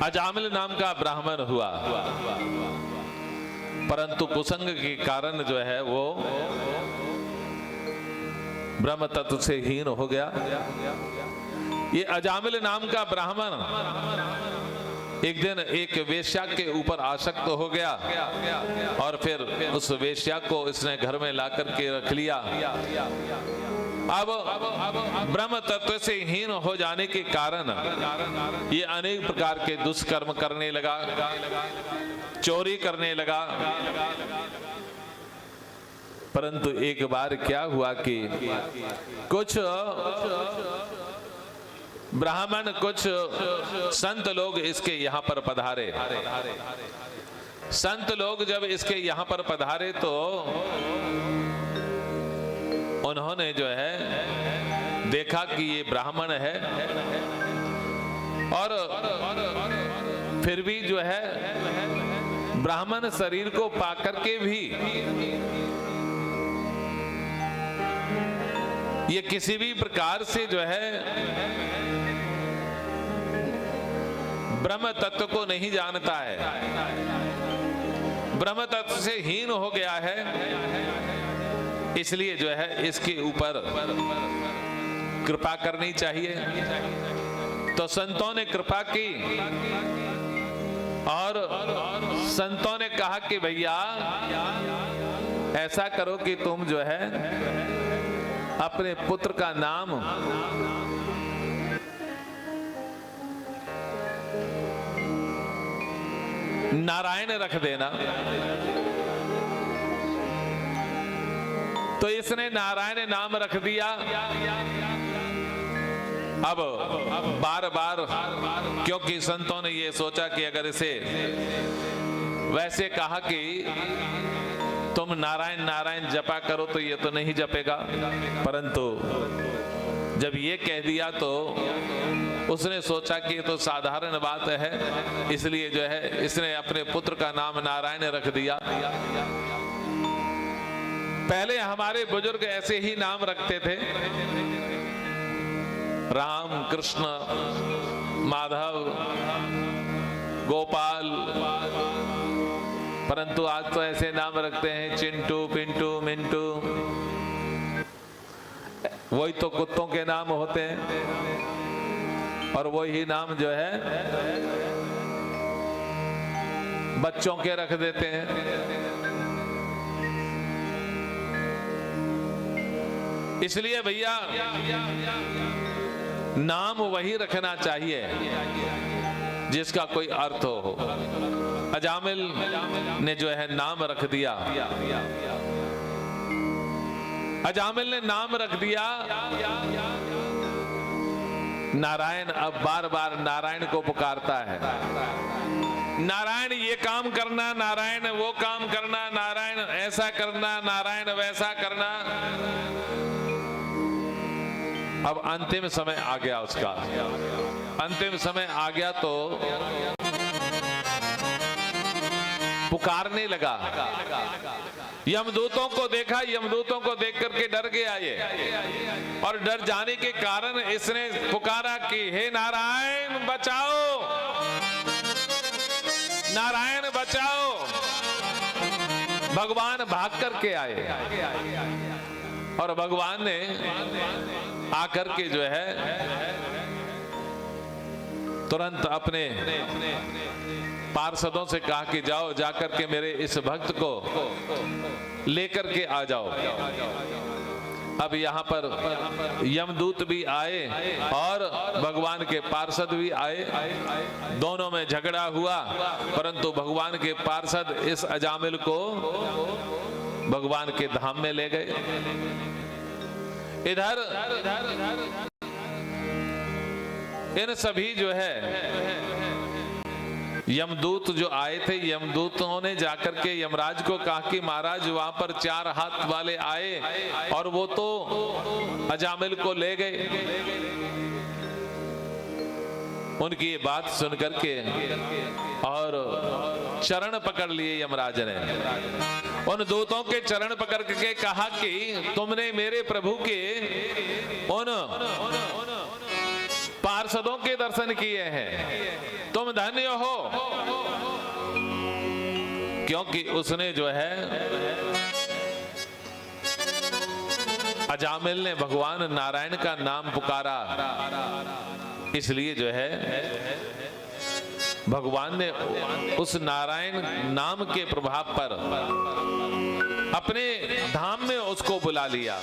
अजामिल नाम का ब्राह्मण हुआ, परंतु कुसंग के कारण जो है वो ब्रह्म तत्व से हीन हो गया। ये अजामिल नाम का ब्राह्मण एक दिन एक वेश्या के ऊपर आसक्त हो गया और फिर उस वेश्या को इसने घर में ला करके रख लिया। अब ब्रह्म तत्व से हीन हो जाने के कारण ये अनेक प्रकार के दुष्कर्म करने लगा, चोरी करने लगा। परंतु एक बार क्या हुआ कि कुछ ब्राह्मण, कुछ संत लोग इसके यहाँ पर पधारे। संत लोग जब इसके यहाँ पर पधारे तो उन्होंने जो है देखा कि ये ब्राह्मण है और फिर भी जो है ब्राह्मण शरीर को पाकर के भी ये किसी भी प्रकार से जो है ब्रह्म तत्व को नहीं जानता है, ब्रह्म तत्व से हीन हो गया है। इसलिए जो है इसके ऊपर कृपा करनी चाहिए। तो संतों ने कृपा की और संतों ने कहा कि भैया ऐसा करो कि तुम जो है अपने पुत्र का नाम नारायण रख देना। तो इसने नारायण नाम रख दिया। अब बार बार क्योंकि संतों ने ये सोचा कि अगर इसे वैसे कहा कि तुम नारायण नारायण जपा करो तो ये तो नहीं जपेगा, परंतु जब ये कह दिया तो उसने सोचा कि ये तो साधारण बात है, इसलिए जो है इसने अपने पुत्र का नाम नारायण रख दिया। पहले हमारे बुजुर्ग ऐसे ही नाम रखते थे, राम, कृष्ण, माधव, गोपाल, परंतु आज तो ऐसे नाम रखते हैं चिंटू, पिंटू, मिंटू। वही तो कुत्तों के नाम होते हैं और वही नाम जो है बच्चों के रख देते हैं। इसलिए भैया नाम वही रखना चाहिए जिसका कोई अर्थ हो। अजामिल ने जो है नाम रख दिया, अजामिल ने नाम रख दिया नारायण। अब बार बार नारायण को पुकारता है, नारायण ये काम करना, नारायण वो काम करना, नारायण ऐसा करना, नारायण वैसा करना। अब अंतिम समय आ गया उसका, अंतिम समय आ गया तो पुकारने लगा। यमदूतों को देखा, यमदूतों को देख करके डर गया ये, और डर जाने के कारण इसने पुकारा कि हे नारायण बचाओ, नारायण बचाओ। भगवान भाग करके आए और भगवान ने आकर के जो है तुरंत अपने पार्षदों से कहा कि जाओ, जाकर के मेरे इस भक्त को लेकर के आ जाओ। अब यहाँ पर यमदूत भी आए और भगवान के पार्षद भी आए, दोनों में झगड़ा हुआ, परंतु भगवान के पार्षद इस अजामिल को भगवान के धाम में ले गए। इधर इन सभी जो है यमदूत जो आए थे, यमदूतों ने जाकर के यमराज को कहा कि महाराज वहां पर 4 हाथ वाले आए और वो तो अजामिल को ले गए। उनकी ये बात सुन करके और चरण पकड़ लिए यमराज ने। उन दूतों के चरण पकड़ के कहा कि तुमने मेरे प्रभु के उन पार्षदों के दर्शन किए हैं, तुम धन्य हो, क्योंकि उसने जो है अजामिल ने भगवान नारायण का नाम पुकारा, इसलिए जो है भगवान ने उस नारायण नाम के प्रभाव पर अपने धाम में उसको बुला लिया।